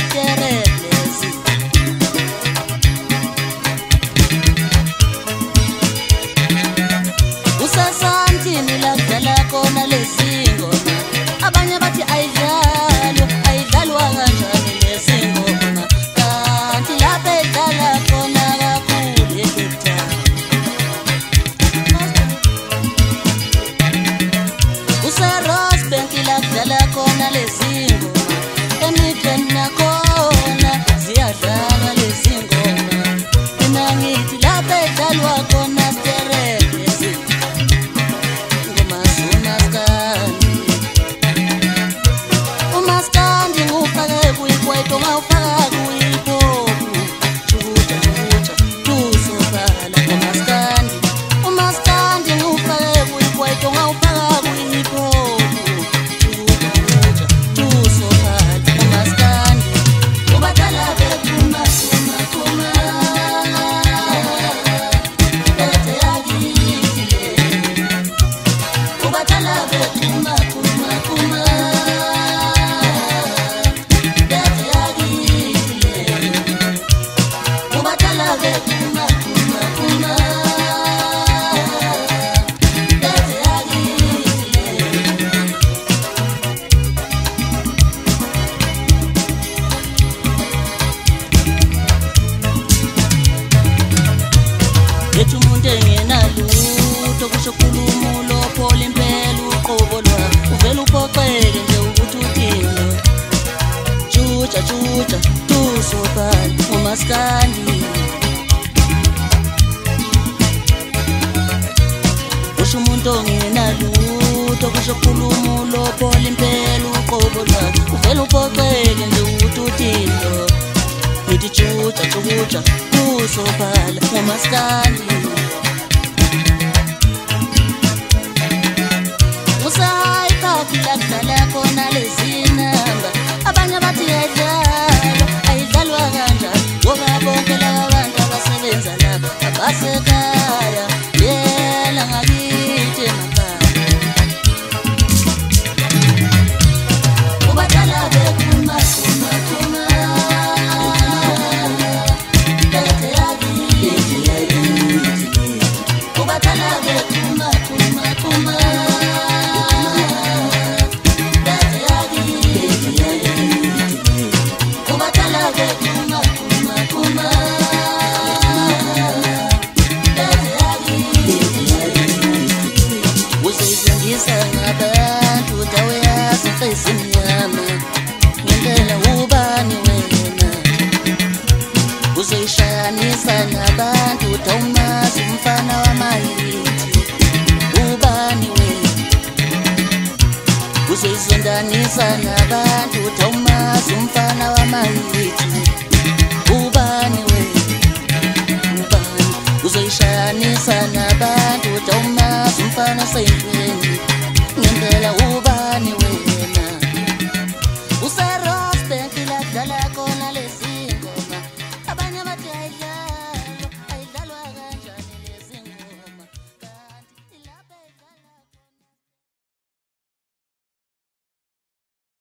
stereplezi. Usasantini la kudala khona lezi ngoma. Abanye bathi ayidlalwa kanjani lezi ngoma. Kanti lapha edlala khona kakhulu eGupta. Userosebank la kudala khona lezi ngoma. Emidrand nakhona ziyadlala lezi ngoma. Mina ngithi lapha edlalwa khona stereplezi. Umaskandi ngufake kuyikweto ngawufaka kuyipopu. Jukuja jukuja tusophala umaskandi ngufake kuyikweto ngawufaka kuyipopu. Jukuja jukuja tusophala umaskandi. Ubadala bekuma kuma kuma. Bethe yakile. Ubadala bekuma kuma kuma. Ethi umuntu engenalutho kusho khulumo lophola impela uqobo lwakhe. Uvela uphoxeke nje ukuthi uthini. Juja juja tusophala umaskandi. Kusho umuntu ongenalutho kusho khulumo lophola impela uqobo lwakhe. Uvela uphoxeke nje ukuthi uthini. Ngithi juja juja tusophala umaskandi. Usayiphathi la kudala khona lezi namba. Abanye bathi ayidlalwa kanjani. Ngoba bonke laba bantu abasebenza lapha abasekhaya. Yela ngakithi emakhaya. Ubadala bekuma kuma kuma. Bethe yakile. Ubadala bekuma kuma kuma. Uzizungisa ngabantu daweyazi face mnyama. Ngempela ubani wena. Uzoyishayanisa nabantu dawumazi umfana wamahithi. Ubani wena. Uzoyizondanisa nabantu dawumazi umfana wamahithi.